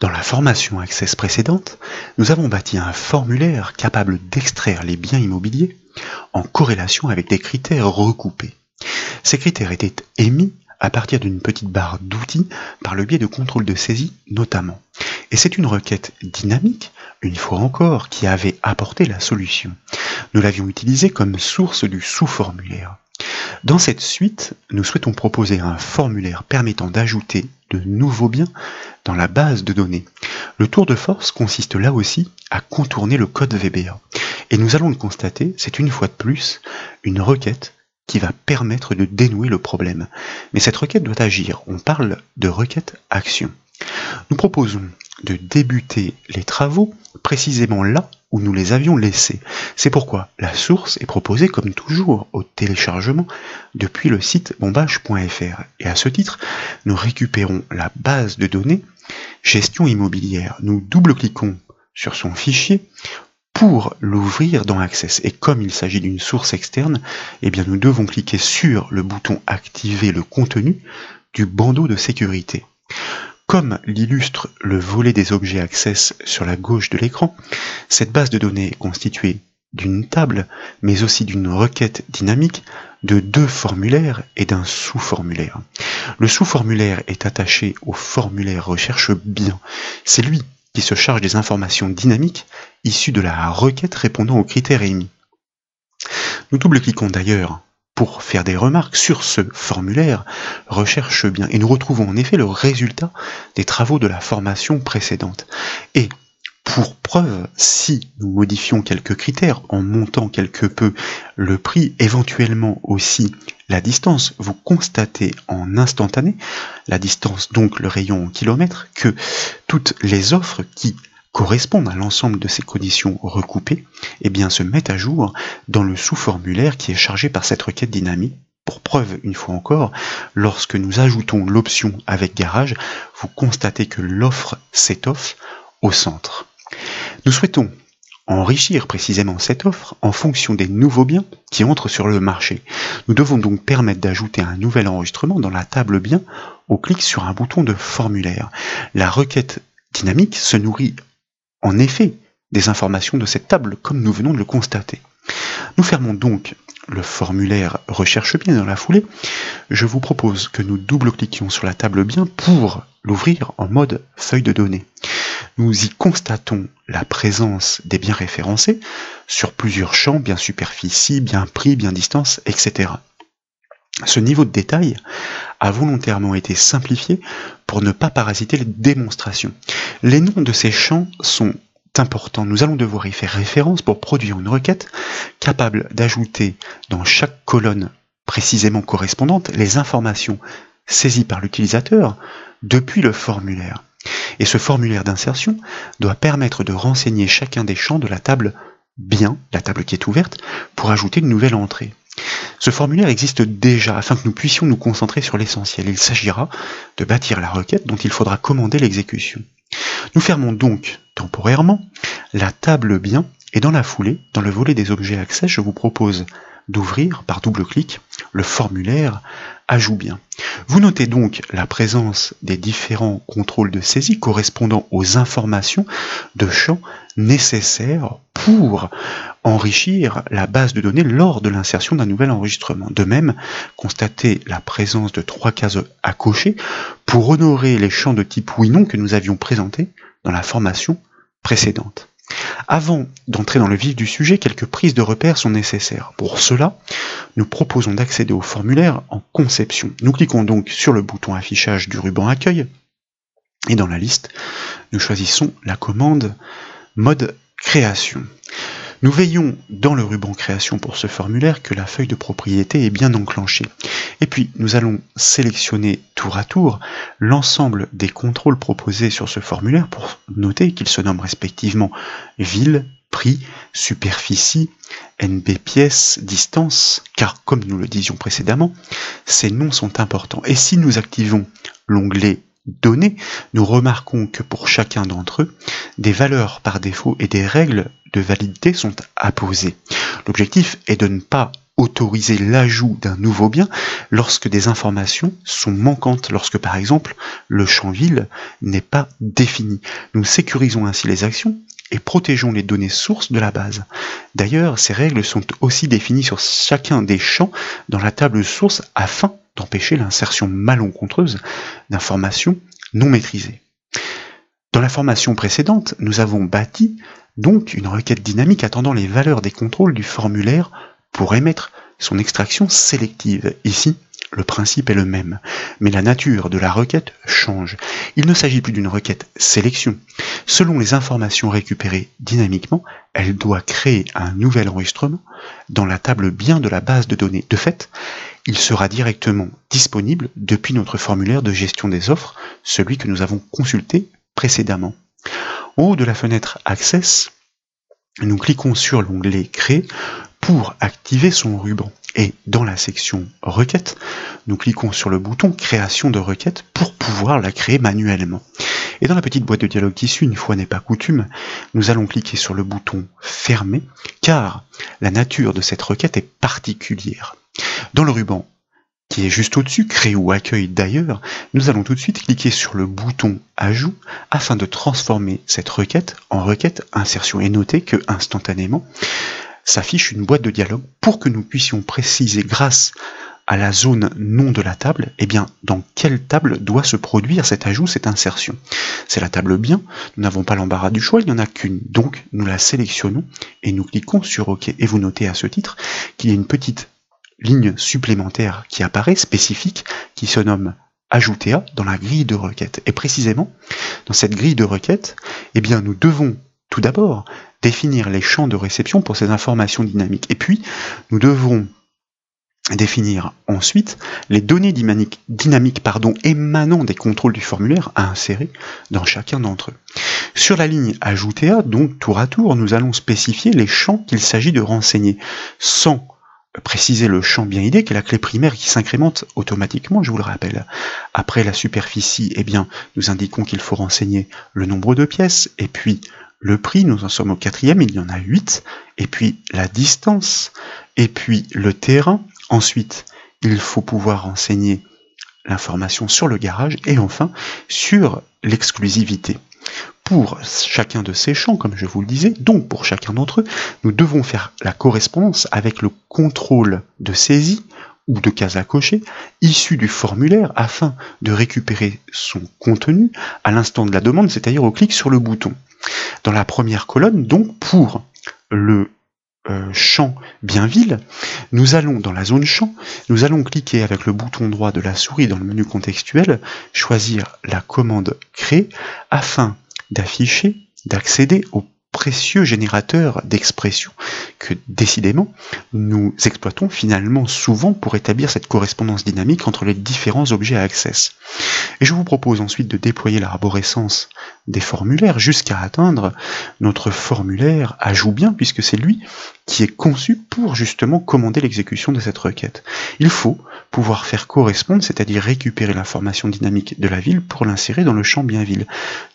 Dans la formation Access précédente, nous avons bâti un formulaire capable d'extraire les biens immobiliers en corrélation avec des critères recoupés. Ces critères étaient émis à partir d'une petite barre d'outils par le biais de contrôle de saisie notamment. Et c'est une requête dynamique, une fois encore, qui avait apporté la solution. Nous l'avions utilisée comme source du sous-formulaire. Dans cette suite, nous souhaitons proposer un formulaire permettant d'ajouter de nouveaux biens dans la base de données. Le tour de force consiste là aussi à contourner le code VBA. Et nous allons le constater, c'est une fois de plus une requête qui va permettre de dénouer le problème. Mais cette requête doit agir. On parle de requête action. Nous proposons de débuter les travaux précisément là où nous les avions laissés. C'est pourquoi la source est proposée comme toujours au téléchargement depuis le site bombage.fr. Et à ce titre, nous récupérons la base de données gestion immobilière. Nous double-cliquons sur son fichier pour l'ouvrir dans Access. Et comme il s'agit d'une source externe, eh bien nous devons cliquer sur le bouton activer le contenu du bandeau de sécurité. Comme l'illustre le volet des objets Access sur la gauche de l'écran, cette base de données est constituée d'une table, mais aussi d'une requête dynamique, de deux formulaires et d'un sous-formulaire. Le sous-formulaire est attaché au formulaire recherche bien. C'est lui qui se charge des informations dynamiques issues de la requête répondant aux critères émis. Nous double-cliquons d'ailleurs pour faire des remarques sur ce formulaire recherche bien et nous retrouvons en effet le résultat des travaux de la formation précédente. Et pour preuve, si nous modifions quelques critères en montant quelque peu le prix, éventuellement aussi la distance, vous constatez en instantané, la distance donc le rayon en kilomètres, que toutes les offres qui correspondent à l'ensemble de ces conditions recoupées, eh bien se mettent à jour dans le sous-formulaire qui est chargé par cette requête dynamique. Pour preuve, une fois encore, lorsque nous ajoutons l'option avec garage, vous constatez que l'offre s'étoffe au centre. Nous souhaitons enrichir précisément cette offre en fonction des nouveaux biens qui entrent sur le marché. Nous devons donc permettre d'ajouter un nouvel enregistrement dans la table biens au clic sur un bouton de formulaire. La requête dynamique se nourrit en effet des informations de cette table comme nous venons de le constater. Nous fermons donc le formulaire recherche bien dans la foulée. Je vous propose que nous double-cliquions sur la table bien pour l'ouvrir en mode feuille de données. Nous y constatons la présence des biens référencés sur plusieurs champs, bien superficie, bien prix, bien distance, etc. Ce niveau de détail a volontairement été simplifié pour ne pas parasiter les démonstrations. Les noms de ces champs sont importants. Nous allons devoir y faire référence pour produire une requête capable d'ajouter dans chaque colonne précisément correspondante les informations saisies par l'utilisateur depuis le formulaire. Et ce formulaire d'insertion doit permettre de renseigner chacun des champs de la table bien, la table qui est ouverte, pour ajouter une nouvelle entrée. Ce formulaire existe déjà afin que nous puissions nous concentrer sur l'essentiel. Il s'agira de bâtir la requête dont il faudra commander l'exécution. Nous fermons donc temporairement la table bien et dans la foulée, dans le volet des objets Access, je vous propose d'ouvrir par double clic le formulaire ajout bien. Vous notez donc la présence des différents contrôles de saisie correspondant aux informations de champs nécessaires pour enrichir la base de données lors de l'insertion d'un nouvel enregistrement. De même, constatez la présence de 3 cases à cocher pour honorer les champs de type oui/non que nous avions présentés dans la formation précédente. Avant d'entrer dans le vif du sujet, quelques prises de repères sont nécessaires. Pour cela, nous proposons d'accéder au formulaire en conception. Nous cliquons donc sur le bouton affichage du ruban accueil et dans la liste, nous choisissons la commande mode création. Nous veillons dans le ruban création pour ce formulaire que la feuille de propriété est bien enclenchée. Et puis nous allons sélectionner tour à tour l'ensemble des contrôles proposés sur ce formulaire pour noter qu'ils se nomment respectivement ville, prix, superficie, NB pièces, distance, car comme nous le disions précédemment, ces noms sont importants. Et si nous activons l'onglet données, nous remarquons que pour chacun d'entre eux, des valeurs par défaut et des règles de validité sont apposées. L'objectif est de ne pas autoriser l'ajout d'un nouveau bien lorsque des informations sont manquantes, lorsque par exemple le champ ville n'est pas défini. Nous sécurisons ainsi les actions et protégeons les données sources de la base. D'ailleurs, ces règles sont aussi définies sur chacun des champs dans la table source afin d'empêcher l'insertion malencontreuse d'informations non maîtrisées. Dans la formation précédente, nous avons bâti donc une requête dynamique attendant les valeurs des contrôles du formulaire pour émettre son extraction sélective. Ici, le principe est le même, mais la nature de la requête change. Il ne s'agit plus d'une requête sélection. Selon les informations récupérées dynamiquement, elle doit créer un nouvel enregistrement dans la table bien de la base de données. De fait, il sera directement disponible depuis notre formulaire de gestion des offres, celui que nous avons consulté précédemment. En haut de la fenêtre Access, nous cliquons sur l'onglet Créer pour activer son ruban. Et dans la section Requête, nous cliquons sur le bouton Création de requête pour pouvoir la créer manuellement. Et dans la petite boîte de dialogue qui suit, une fois n'est pas coutume, nous allons cliquer sur le bouton Fermer, car la nature de cette requête est particulière. Dans le ruban qui est juste au-dessus, Créer ou Accueil d'ailleurs, nous allons tout de suite cliquer sur le bouton Ajout afin de transformer cette requête en requête insertion. Et notez que instantanément s'affiche une boîte de dialogue pour que nous puissions préciser grâce à la zone nom de la table, eh bien, dans quelle table doit se produire cet ajout, cette insertion. C'est la table bien, nous n'avons pas l'embarras du choix, il n'y en a qu'une, donc nous la sélectionnons et nous cliquons sur OK. Et vous notez à ce titre qu'il y a une petite ligne supplémentaire qui apparaît, spécifique, qui se nomme Ajouter à dans la grille de requête. Et précisément, dans cette grille de requête, eh bien, nous devons tout d'abord définir les champs de réception pour ces informations dynamiques. Et puis, nous devrons définir ensuite les données dynamiques émanant des contrôles du formulaire à insérer dans chacun d'entre eux. Sur la ligne Ajouter à, donc tour à tour, nous allons spécifier les champs qu'il s'agit de renseigner, sans préciser le champ bien ID, qui est la clé primaire qui s'incrémente automatiquement, je vous le rappelle. Après la superficie, eh bien, nous indiquons qu'il faut renseigner le nombre de pièces, et puis le prix, nous en sommes au 4e, il y en a 8, et puis la distance, et puis le terrain. Ensuite, il faut pouvoir renseigner l'information sur le garage, et enfin, sur l'exclusivité. Pour chacun de ces champs, comme je vous le disais, donc pour chacun d'entre eux, nous devons faire la correspondance avec le contrôle de saisie ou de case à cocher issu du formulaire afin de récupérer son contenu à l'instant de la demande, c'est-à-dire au clic sur le bouton. Dans la première colonne, donc pour le champ Bienville, nous allons dans la zone champ, nous allons cliquer avec le bouton droit de la souris dans le menu contextuel, choisir la commande Créer afin d'afficher, d'accéder au précieux générateur d'expression que décidément nous exploitons finalement souvent pour établir cette correspondance dynamique entre les différents objets à Access. Et je vous propose ensuite de déployer l'arborescence des formulaires jusqu'à atteindre notre formulaire Ajout bien, puisque c'est lui qui est conçu pour justement commander l'exécution de cette requête. Il faut pouvoir faire correspondre, c'est-à-dire récupérer l'information dynamique de la ville pour l'insérer dans le champ Bienville.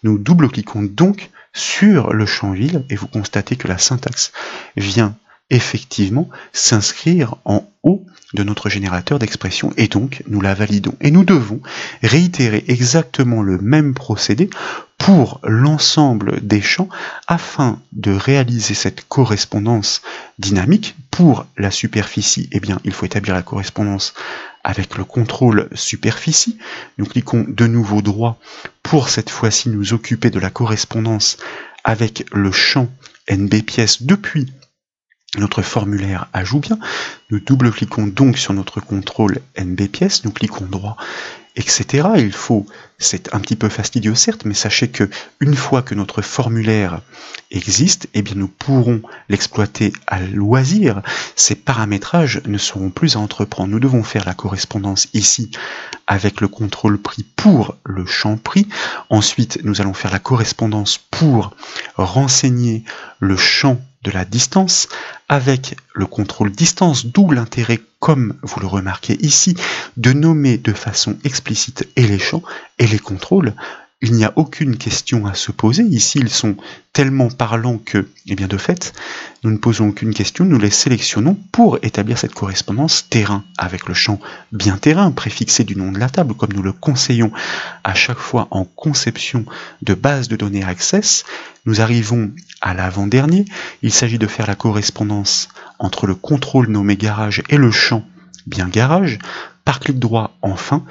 Nous double-cliquons donc sur le champ ville et vous constatez que la syntaxe vient effectivement s'inscrire en haut de notre générateur d'expression et donc nous la validons. Et nous devons réitérer exactement le même procédé pour l'ensemble des champs afin de réaliser cette correspondance dynamique. Pour la superficie, eh bien, il faut établir la correspondance avec le contrôle superficie. Nous cliquons de nouveau droit pour cette fois-ci nous occuper de la correspondance avec le champ NB pièces depuis notre formulaire Ajout bien. Nous double-cliquons donc sur notre contrôle NB pièces, nous cliquons droit, etc. Il faut, c'est un petit peu fastidieux certes, mais sachez que une fois que notre formulaire existe, eh bien nous pourrons l'exploiter à loisir. Ces paramétrages ne seront plus à entreprendre. Nous devons faire la correspondance ici avec le contrôle prix pour le champ prix. Ensuite, nous allons faire la correspondance pour renseigner le champ de la distance avec le contrôle distance, d'où l'intérêt, comme vous le remarquez ici, de nommer de façon explicite et les champs et les contrôles il n'y a aucune question à se poser. Ici, ils sont tellement parlants que, eh bien, de fait, nous ne posons aucune question, nous les sélectionnons pour établir cette correspondance terrain avec le champ bien terrain préfixé du nom de la table, comme nous le conseillons à chaque fois en conception de base de données Access. Nous arrivons à l'avant-dernier. Il s'agit de faire la correspondance entre le contrôle nommé garage et le champ bien garage. Par clic droit, enfin,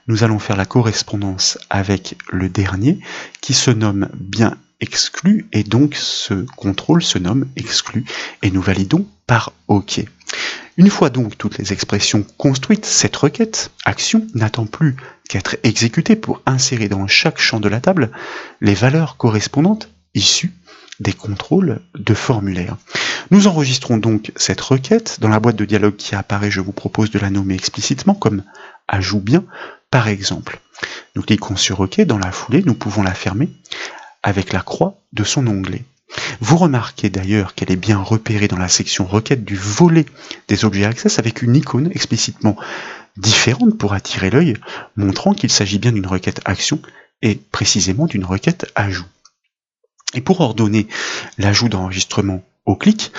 nous allons faire la correspondance avec le dernier qui se nomme bien exclu et donc ce contrôle se nomme exclu et nous validons par OK. Une fois donc toutes les expressions construites, cette requête action n'attend plus qu'être exécutée pour insérer dans chaque champ de la table les valeurs correspondantes issues des contrôles de formulaire. Nous enregistrons donc cette requête. Dans la boîte de dialogue qui apparaît, je vous propose de la nommer explicitement comme ajout bien, par exemple. Nous cliquons sur OK. Dans la foulée, nous pouvons la fermer avec la croix de son onglet. Vous remarquez d'ailleurs qu'elle est bien repérée dans la section requête du volet des objets Access avec une icône explicitement différente pour attirer l'œil, montrant qu'il s'agit bien d'une requête action et précisément d'une requête ajout. Et pour ordonner l'ajout d'enregistrement au clic,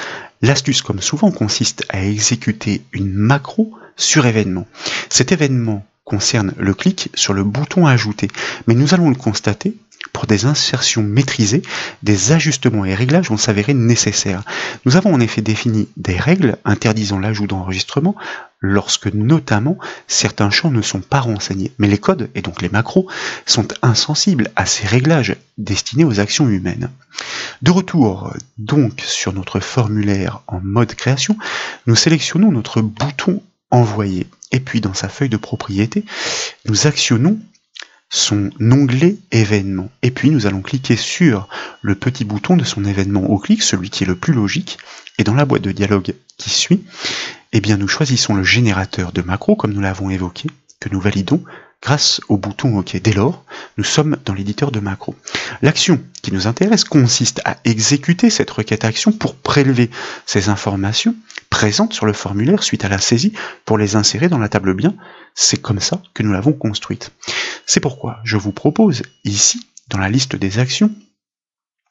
l'astuce comme souvent consiste à exécuter une macro sur événement. Cet événement concerne le clic sur le bouton ajouter, mais nous allons le constater, pour des insertions maîtrisées, des ajustements et réglages vont s'avérer nécessaires. Nous avons en effet défini des règles interdisant l'ajout d'enregistrement lorsque notamment certains champs ne sont pas renseignés. Mais les codes, et donc les macros, sont insensibles à ces réglages destinés aux actions humaines. De retour donc sur notre formulaire en mode création, nous sélectionnons notre bouton envoyer. Et puis dans sa feuille de propriété, nous actionnons son onglet événement. Et puis nous allons cliquer sur le petit bouton de son événement au clic, celui qui est le plus logique. Et dans la boîte de dialogue qui suit, eh bien nous choisissons le générateur de macros, comme nous l'avons évoqué, que nous validons grâce au bouton OK. Dès lors, nous sommes dans l'éditeur de macros. L'action qui nous intéresse consiste à exécuter cette requête action pour prélever ces informations présentes sur le formulaire suite à la saisie pour les insérer dans la table bien. C'est comme ça que nous l'avons construite. C'est pourquoi je vous propose ici, dans la liste des actions,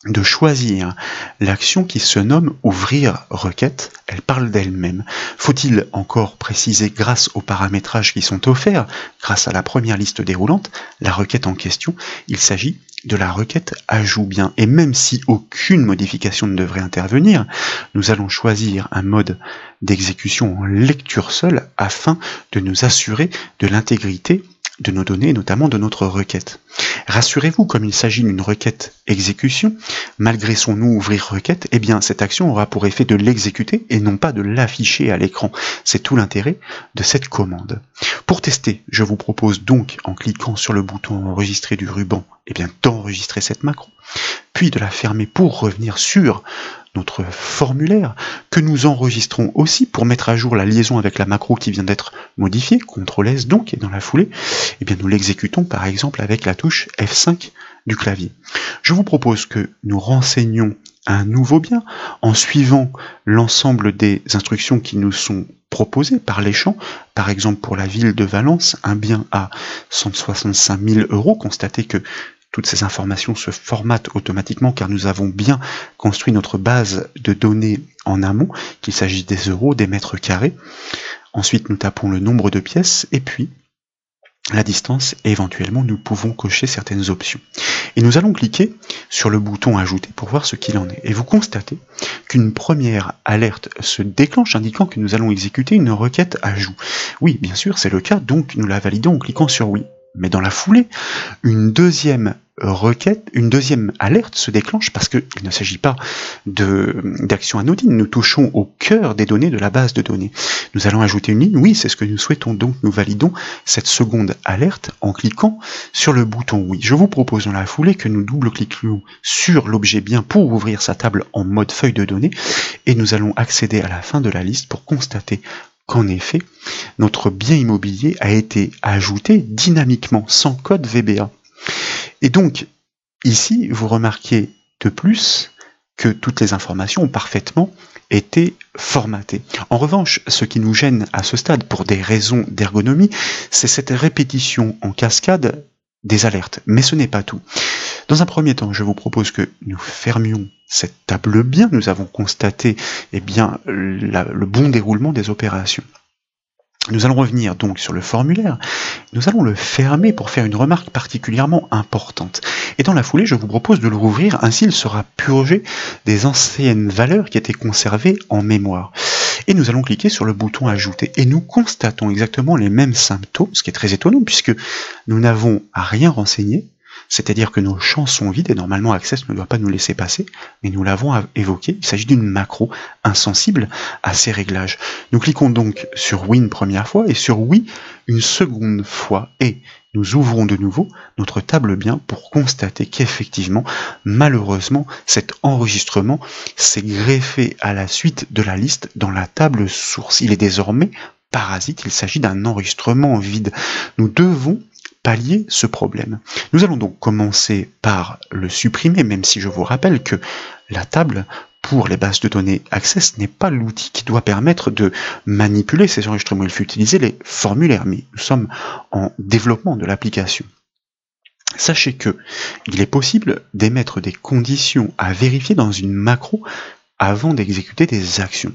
de choisir l'action qui se nomme ouvrir requête. Elle parle d'elle-même. Faut-il encore préciser, grâce aux paramétrages qui sont offerts, grâce à la première liste déroulante, la requête en question, il s'agit de la requête ajout bien. Et même si aucune modification ne devrait intervenir, nous allons choisir un mode d'exécution en lecture seule afin de nous assurer de l'intégrité de nos données, notamment de notre requête. Rassurez-vous, comme il s'agit d'une requête exécution, malgré son nom ouvrir requête, eh bien cette action aura pour effet de l'exécuter et non pas de l'afficher à l'écran. C'est tout l'intérêt de cette commande. Pour tester, je vous propose donc, en cliquant sur le bouton enregistrer du ruban, eh bien d'enregistrer cette macro, puis de la fermer pour revenir sur notre formulaire, que nous enregistrons aussi pour mettre à jour la liaison avec la macro qui vient d'être modifiée, CTRL S donc, et dans la foulée, eh bien nous l'exécutons par exemple avec la touche F5 du clavier. Je vous propose que nous renseignions un nouveau bien en suivant l'ensemble des instructions qui nous sont proposées par les champs. Par exemple pour la ville de Valence, un bien à 165 000 €, constatez que toutes ces informations se formatent automatiquement car nous avons bien construit notre base de données en amont, qu'il s'agisse des euros, des mètres carrés. Ensuite, nous tapons le nombre de pièces et puis la distance et éventuellement nous pouvons cocher certaines options. Et nous allons cliquer sur le bouton ajouter pour voir ce qu'il en est. Et vous constatez qu'une première alerte se déclenche indiquant que nous allons exécuter une requête ajout. Oui, bien sûr, c'est le cas, donc nous la validons en cliquant sur oui. Mais dans la foulée, une deuxième requête, une deuxième alerte se déclenche parce qu'il ne s'agit pas d'action anodine. Nous touchons au cœur des données de la base de données. Nous allons ajouter une ligne, oui, c'est ce que nous souhaitons, donc nous validons cette seconde alerte en cliquant sur le bouton oui. Je vous propose dans la foulée que nous double-cliquions sur l'objet bien pour ouvrir sa table en mode feuille de données et nous allons accéder à la fin de la liste pour constater qu'en effet, notre bien immobilier a été ajouté dynamiquement, sans code VBA. Et donc, ici, vous remarquez de plus que toutes les informations ont parfaitement été formatées. En revanche, ce qui nous gêne à ce stade, pour des raisons d'ergonomie, c'est cette répétition en cascade des alertes. Mais ce n'est pas tout. Dans un premier temps, je vous propose que nous fermions cette table bien. Nous avons constaté eh bien, le bon déroulement des opérations. Nous allons revenir donc sur le formulaire. Nous allons le fermer pour faire une remarque particulièrement importante. Et dans la foulée, je vous propose de le rouvrir, ainsi il sera purgé des anciennes valeurs qui étaient conservées en mémoire. Et nous allons cliquer sur le bouton ajouter. Et nous constatons exactement les mêmes symptômes, ce qui est très étonnant puisque nous n'avons à rien renseigné. C'est-à-dire que nos champs sont vides et normalement Access ne doit pas nous laisser passer, mais nous l'avons évoqué, il s'agit d'une macro insensible à ces réglages. Nous cliquons donc sur Oui une première fois et sur Oui une seconde fois et nous ouvrons de nouveau notre table bien pour constater qu'effectivement, malheureusement, cet enregistrement s'est greffé à la suite de la liste dans la table source. Il est désormais parasite, il s'agit d'un enregistrement vide. Nous devons pallier ce problème. Nous allons donc commencer par le supprimer, même si je vous rappelle que la table pour les bases de données Access n'est pas l'outil qui doit permettre de manipuler ces enregistrements. Il faut utiliser les formulaires, mais nous sommes en développement de l'application. Sachez que il est possible d'émettre des conditions à vérifier dans une macro avant d'exécuter des actions.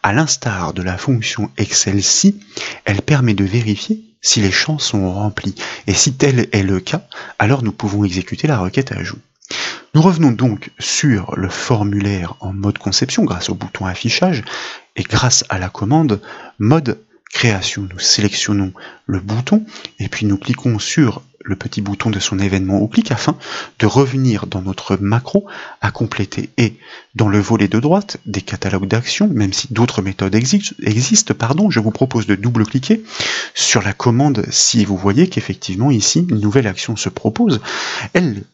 À l'instar de la fonction Excel-ci, elle permet de vérifier si les champs sont remplis. Et si tel est le cas, alors nous pouvons exécuter la requête ajout. Nous revenons donc sur le formulaire en mode conception grâce au bouton affichage et grâce à la commande mode création. Nous sélectionnons le bouton et puis nous cliquons sur le petit bouton de son événement au clic afin de revenir dans notre macro à compléter. Et dans le volet de droite des catalogues d'actions, même si d'autres méthodes existent, je vous propose de double-cliquer sur la commande si vous voyez qu'effectivement ici une nouvelle action se propose. Elle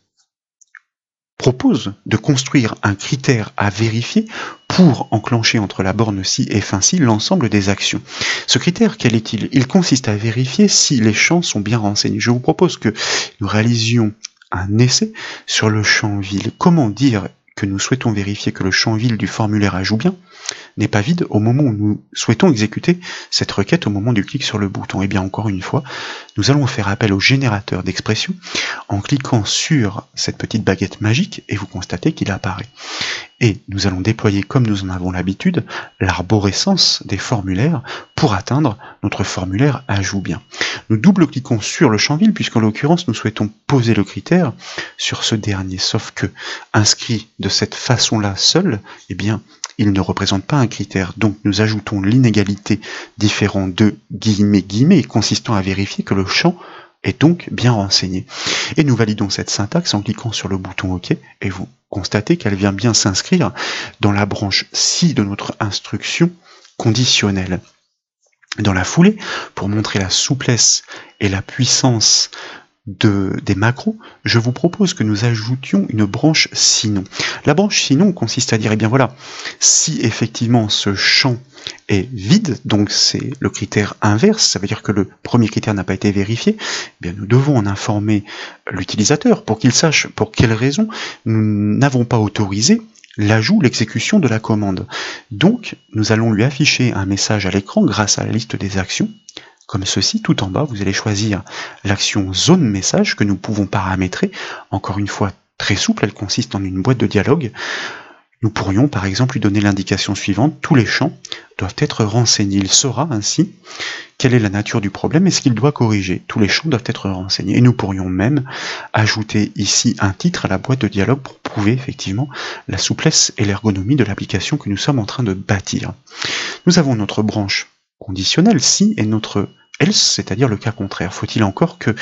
propose de construire un critère à vérifier pour enclencher entre la borne ci et fin ci l'ensemble des actions. Ce critère, quel est-il? Il consiste à vérifier si les champs sont bien renseignés. Je vous propose que nous réalisions un essai sur le champ ville. Comment dire que nous souhaitons vérifier que le champ ville du formulaire ajout bien n'est pas vide au moment où nous souhaitons exécuter cette requête au moment du clic sur le bouton? Et bien encore une fois, nous allons faire appel au générateur d'expression en cliquant sur cette petite baguette magique et vous constatez qu'il apparaît. Et nous allons déployer, comme nous en avons l'habitude, l'arborescence des formulaires pour atteindre notre formulaire ajout bien. Nous double-cliquons sur le champ ville puisqu'en l'occurrence nous souhaitons poser le critère sur ce dernier, sauf que inscrit de cette façon-là seul, eh bien il ne représente pas un critère, donc nous ajoutons l'inégalité différent de guillemets consistant à vérifier que le champ est donc bien renseigné. Et nous validons cette syntaxe en cliquant sur le bouton OK et vous constatez qu'elle vient bien s'inscrire dans la branche ci de notre instruction conditionnelle. Dans la foulée, pour montrer la souplesse et la puissance des macros, je vous propose que nous ajoutions une branche sinon. La branche sinon consiste à dire, eh bien voilà, si effectivement ce champ est vide, donc c'est le critère inverse, ça veut dire que le premier critère n'a pas été vérifié, eh bien nous devons en informer l'utilisateur pour qu'il sache pour quelle raison nous n'avons pas autorisé l'ajout, l'exécution de la commande. Donc nous allons lui afficher un message à l'écran grâce à la liste des actions, comme ceci. Tout en bas, vous allez choisir l'action zone message que nous pouvons paramétrer. Encore une fois, très souple, elle consiste en une boîte de dialogue. Nous pourrions par exemple lui donner l'indication suivante: tous les champs doivent être renseignés. Il saura ainsi quelle est la nature du problème et ce qu'il doit corriger. Tous les champs doivent être renseignés. Et nous pourrions même ajouter ici un titre à la boîte de dialogue pour prouver effectivement la souplesse et l'ergonomie de l'application que nous sommes en train de bâtir. Nous avons notre branche conditionnelle si et notre else, c'est-à-dire le cas contraire. Faut-il encore que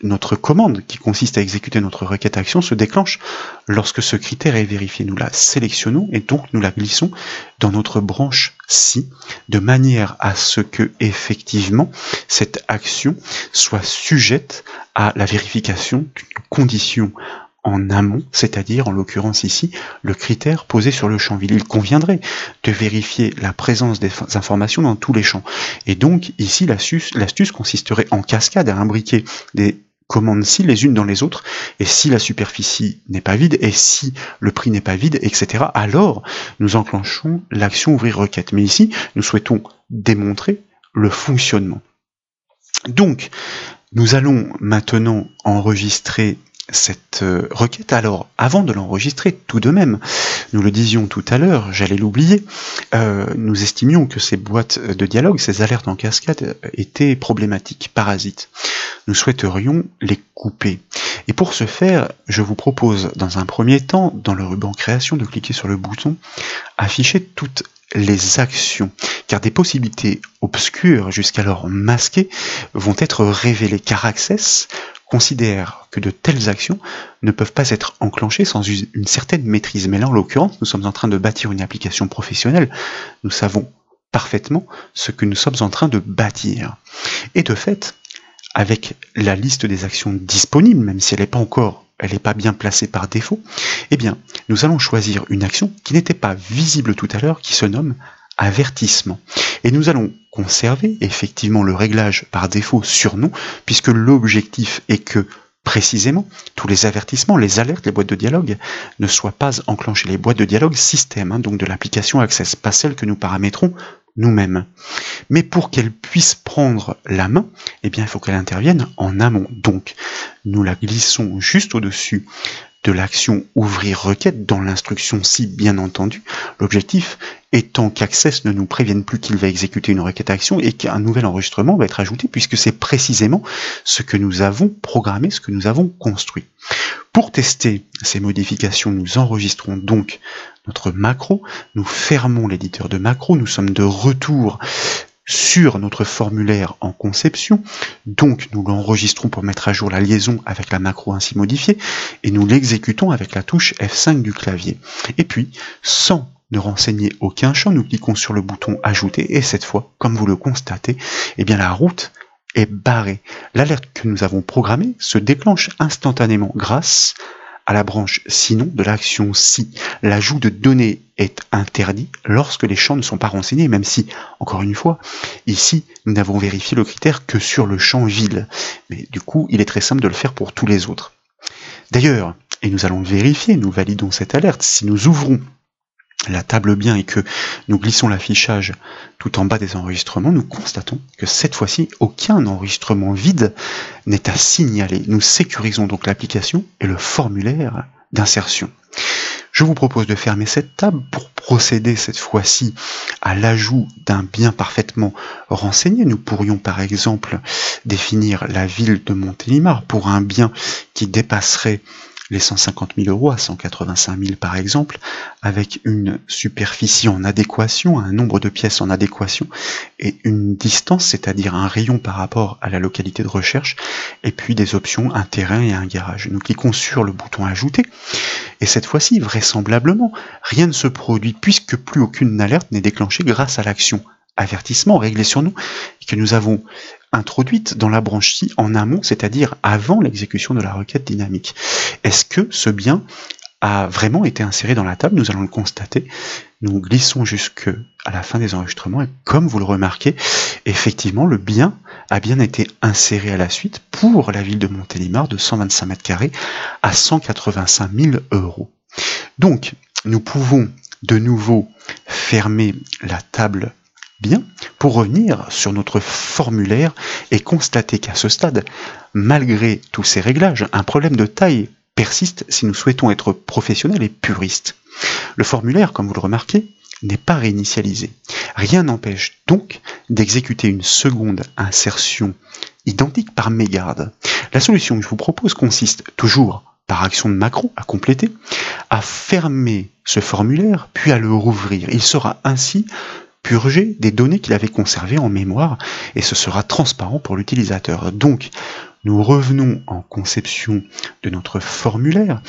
notre commande qui consiste à exécuter notre requête action se déclenche lorsque ce critère est vérifié. Nous la sélectionnons et donc nous la glissons dans notre branche si, de manière à ce que effectivement cette action soit sujette à la vérification d'une condition en amont, c'est-à-dire en l'occurrence ici le critère posé sur le champ ville. Il conviendrait de vérifier la présence des informations dans tous les champs. Et donc ici l'astuce consisterait en cascade à imbriquer des commandes si les unes dans les autres, et si la superficie n'est pas vide, et si le prix n'est pas vide, etc., alors nous enclenchons l'action ouvrir requête. Mais ici, nous souhaitons démontrer le fonctionnement. Donc, Nous allons maintenant enregistrer cette requête. Alors, avant de l'enregistrer, tout de même, nous le disions tout à l'heure, j'allais l'oublier, nous estimions que ces boîtes de dialogue, ces alertes en cascade, étaient problématiques, parasites. Nous souhaiterions les couper. Et pour ce faire, je vous propose, dans un premier temps, dans le ruban création, de cliquer sur le bouton « Afficher toutes les actions », car des possibilités obscures, jusqu'alors masquées, vont être révélées, car Access considère que de telles actions ne peuvent pas être enclenchées sans une certaine maîtrise. Mais là, en l'occurrence, nous sommes en train de bâtir une application professionnelle. Nous savons parfaitement ce que nous sommes en train de bâtir. Et de fait, avec la liste des actions disponibles, même si elle n'est pas bien placée par défaut, eh bien, nous allons choisir une action qui n'était pas visible tout à l'heure, qui se nomme avertissement. Et nous allons conserver effectivement le réglage par défaut sur nous, puisque l'objectif est que, précisément, tous les avertissements, les alertes, les boîtes de dialogue ne soient pas enclenchées. Les boîtes de dialogue système, donc de l'application Access, pas celles que nous paramétrons nous-mêmes. Mais pour qu'elle puisse prendre la main, eh bien, il faut qu'elle intervienne en amont. Donc, nous la glissons juste au-dessus de l'action ouvrir requête dans l'instruction si, bien entendu, l'objectif étant qu'Access ne nous prévienne plus qu'il va exécuter une requête action et qu'un nouvel enregistrement va être ajouté, puisque c'est précisément ce que nous avons programmé, ce que nous avons construit. Pour tester ces modifications, nous enregistrons donc notre macro, nous fermons l'éditeur de macro, nous sommes de retour sur notre formulaire en conception, donc nous l'enregistrons pour mettre à jour la liaison avec la macro ainsi modifiée, et nous l'exécutons avec la touche F5 du clavier. Et puis, sans ne renseigner aucun champ, nous cliquons sur le bouton ajouter, et cette fois, comme vous le constatez, eh bien la route est barrée. L'alerte que nous avons programmée se déclenche instantanément grâce à la branche sinon de l'action si. L'ajout de données est interdit lorsque les champs ne sont pas renseignés, même si, encore une fois, ici, nous n'avons vérifié le critère que sur le champ vide. Mais du coup, il est très simple de le faire pour tous les autres. D'ailleurs, et nous allons vérifier, nous validons cette alerte, si nous ouvrons la table bien et que nous glissons l'affichage tout en bas des enregistrements, nous constatons que cette fois-ci, aucun enregistrement vide n'est à signaler. Nous sécurisons donc l'application et le formulaire d'insertion. Je vous propose de fermer cette table pour procéder cette fois-ci à l'ajout d'un bien parfaitement renseigné. Nous pourrions par exemple définir la ville de Montélimar pour un bien qui dépasserait les 150 000 euros à 185 000 par exemple, avec une superficie en adéquation, un nombre de pièces en adéquation, et une distance, c'est-à-dire un rayon par rapport à la localité de recherche, et puis des options, un terrain et un garage. Nous cliquons sur le bouton ajouter, et cette fois-ci, vraisemblablement, rien ne se produit puisque plus aucune alerte n'est déclenchée grâce à l'action avertissement réglée sur nous, et que nous avons introduite dans la branche si en amont, c'est-à-dire avant l'exécution de la requête dynamique. Est-ce que ce bien a vraiment été inséré dans la table? Nous allons le constater. Nous glissons jusqu'à la fin des enregistrements et comme vous le remarquez, effectivement, le bien a bien été inséré à la suite pour la ville de Montélimar de 125 mètres carrés à 185 000 euros. Donc, nous pouvons de nouveau fermer la table bien, pour revenir sur notre formulaire et constater qu'à ce stade, malgré tous ces réglages, un problème de taille persiste si nous souhaitons être professionnels et puristes. Le formulaire, comme vous le remarquez, n'est pas réinitialisé. Rien n'empêche donc d'exécuter une seconde insertion identique par mégarde. La solution que je vous propose consiste toujours, par action de macro à compléter, à fermer ce formulaire puis à le rouvrir. Il sera ainsi purger des données qu'il avait conservées en mémoire et ce sera transparent pour l'utilisateur. Donc, nous revenons en conception de notre formulaire,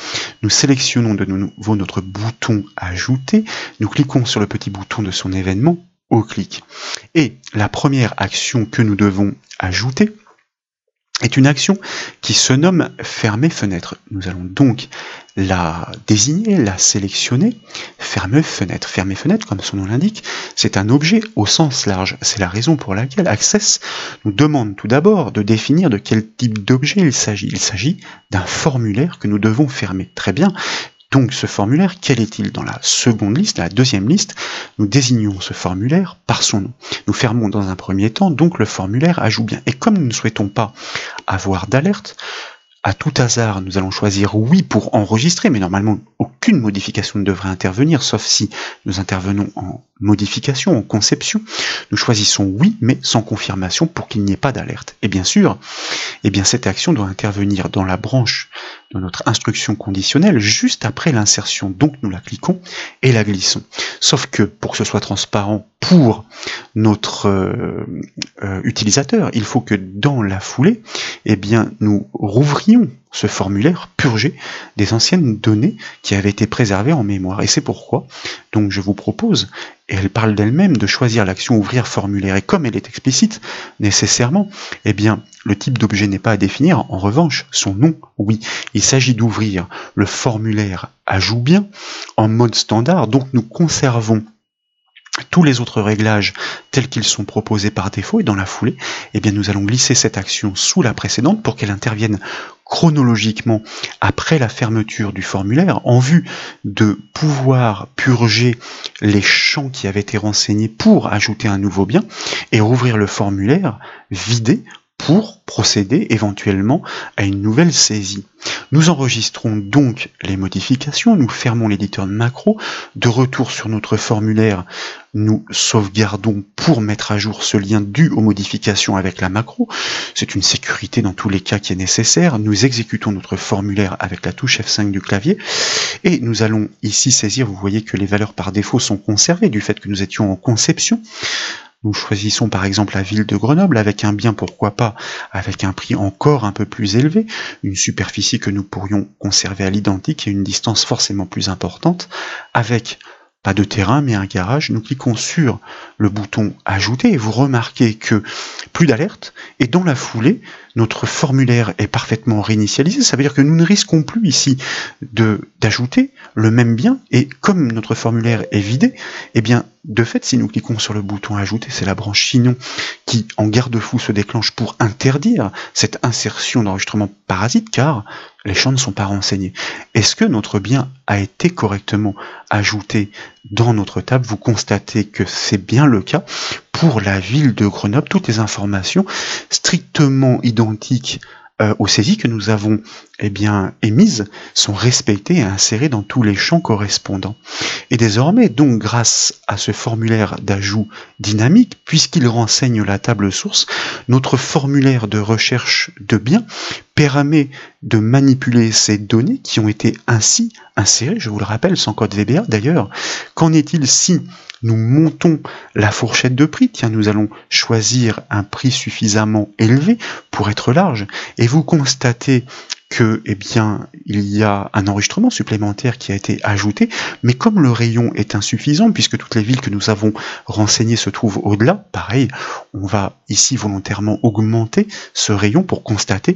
nous sélectionnons de nouveau notre bouton ajouter, nous cliquons sur le petit bouton de son événement au clic. Et la première action que nous devons ajouter est une action qui se nomme fermer fenêtre. Nous allons donc la désigner, la sélectionner, fermer fenêtre. Fermer fenêtre, comme son nom l'indique, c'est un objet au sens large. C'est la raison pour laquelle Access nous demande tout d'abord de définir de quel type d'objet il s'agit. Il s'agit d'un formulaire que nous devons fermer. Très bien. donc ce formulaire, quel est-il? Dans la seconde liste, la deuxième liste, nous désignons ce formulaire par son nom. Nous fermons dans un premier temps donc le formulaire ajout bien. Et comme nous ne souhaitons pas avoir d'alerte, à tout hasard, nous allons choisir oui pour enregistrer, mais normalement aucune modification ne devrait intervenir, sauf si nous intervenons en modification, en conception. Nous choisissons oui, mais sans confirmation pour qu'il n'y ait pas d'alerte. Et bien sûr, cette action doit intervenir dans la branche de notre instruction conditionnelle juste après l'insertion. Donc nous la cliquons et la glissons. Sauf que pour que ce soit transparent pour notre utilisateur, il faut que dans la foulée, nous rouvrions ce formulaire purgé des anciennes données qui avaient été préservées en mémoire. Et c'est pourquoi, donc je vous propose, et elle parle d'elle-même, de choisir l'action ouvrir formulaire. Et comme elle est explicite, nécessairement, le type d'objet n'est pas à définir. En revanche, son nom, oui. Il s'agit d'ouvrir le formulaire ajout bien en mode standard. Donc nous conservons tous les autres réglages tels qu'ils sont proposés par défaut, et dans la foulée, nous allons glisser cette action sous la précédente pour qu'elle intervienne chronologiquement après la fermeture du formulaire en vue de pouvoir purger les champs qui avaient été renseignés pour ajouter un nouveau bien et rouvrir le formulaire vidé pour procéder éventuellement à une nouvelle saisie. Nous enregistrons donc les modifications, nous fermons l'éditeur de macro, de retour sur notre formulaire, nous sauvegardons pour mettre à jour ce lien dû aux modifications avec la macro, c'est une sécurité dans tous les cas qui est nécessaire, nous exécutons notre formulaire avec la touche F5 du clavier, et nous allons ici saisir, vous voyez que les valeurs par défaut sont conservées du fait que nous étions en conception. Nous choisissons par exemple la ville de Grenoble avec un bien, pourquoi pas, avec un prix encore un peu plus élevé, une superficie que nous pourrions conserver à l'identique et une distance forcément plus importante, avec pas de terrain mais un garage. Nous cliquons sur le bouton ajouter et vous remarquez que plus d'alerte, et dans la foulée, notre formulaire est parfaitement réinitialisé. Ça veut dire que nous ne risquons plus ici d'ajouter le même bien, et comme notre formulaire est vidé, de fait, si nous cliquons sur le bouton ajouter, c'est la branche Chinon qui, en garde-fou, se déclenche pour interdire cette insertion d'enregistrement parasite, car les champs ne sont pas renseignés. Est-ce que notre bien a été correctement ajouté dans notre table? Vous constatez que c'est bien le cas. Pour la ville de Grenoble, toutes les informations strictement identiques aux saisies que nous avons émises sont respectées et insérées dans tous les champs correspondants. Et désormais, donc grâce à ce formulaire d'ajout dynamique, puisqu'il renseigne la table source, notre formulaire de recherche de biens permet de manipuler ces données qui ont été ainsi insérées, je vous le rappelle, sans code VBA d'ailleurs. Qu'en est-il si nous montons la fourchette de prix? Tiens, nous allons choisir un prix suffisamment élevé pour être large, et vous constatez que, il y a un enregistrement supplémentaire qui a été ajouté, mais comme le rayon est insuffisant, puisque toutes les villes que nous avons renseignées se trouvent au-delà, pareil, on va ici volontairement augmenter ce rayon pour constater,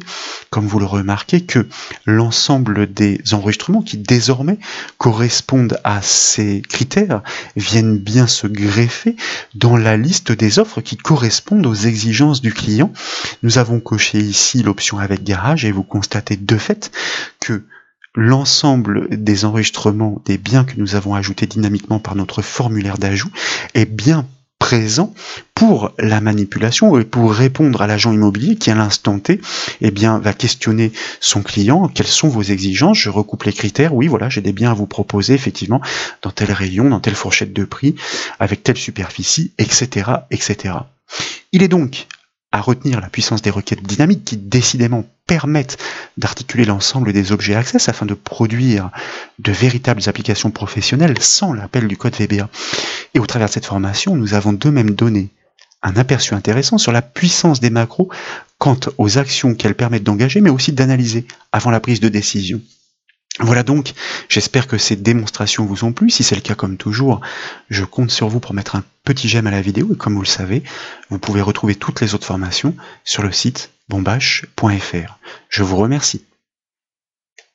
comme vous le remarquez, que l'ensemble des enregistrements qui désormais correspondent à ces critères viennent bien se greffer dans la liste des offres qui correspondent aux exigences du client. Nous avons coché ici l'option avec garage, et vous constatez de fait que l'ensemble des enregistrements des biens que nous avons ajoutés dynamiquement par notre formulaire d'ajout est bien présent pour la manipulation et pour répondre à l'agent immobilier qui, à l'instant T, va questionner son client. Quelles sont vos exigences? Je recoupe les critères. Oui, voilà, j'ai des biens à vous proposer, effectivement, dans tel rayon, dans telle fourchette de prix, avec telle superficie, etc., etc. Il est donc à retenir la puissance des requêtes dynamiques qui décidément permettent d'articuler l'ensemble des objets Access afin de produire de véritables applications professionnelles sans l'appel du code VBA. Et au travers de cette formation, nous avons de même donné un aperçu intéressant sur la puissance des macros quant aux actions qu'elles permettent d'engager, mais aussi d'analyser avant la prise de décision. Voilà donc, j'espère que ces démonstrations vous ont plu. Si c'est le cas, comme toujours, je compte sur vous pour mettre un petit j'aime à la vidéo, et comme vous le savez, vous pouvez retrouver toutes les autres formations sur le site bombache.fr. Je vous remercie.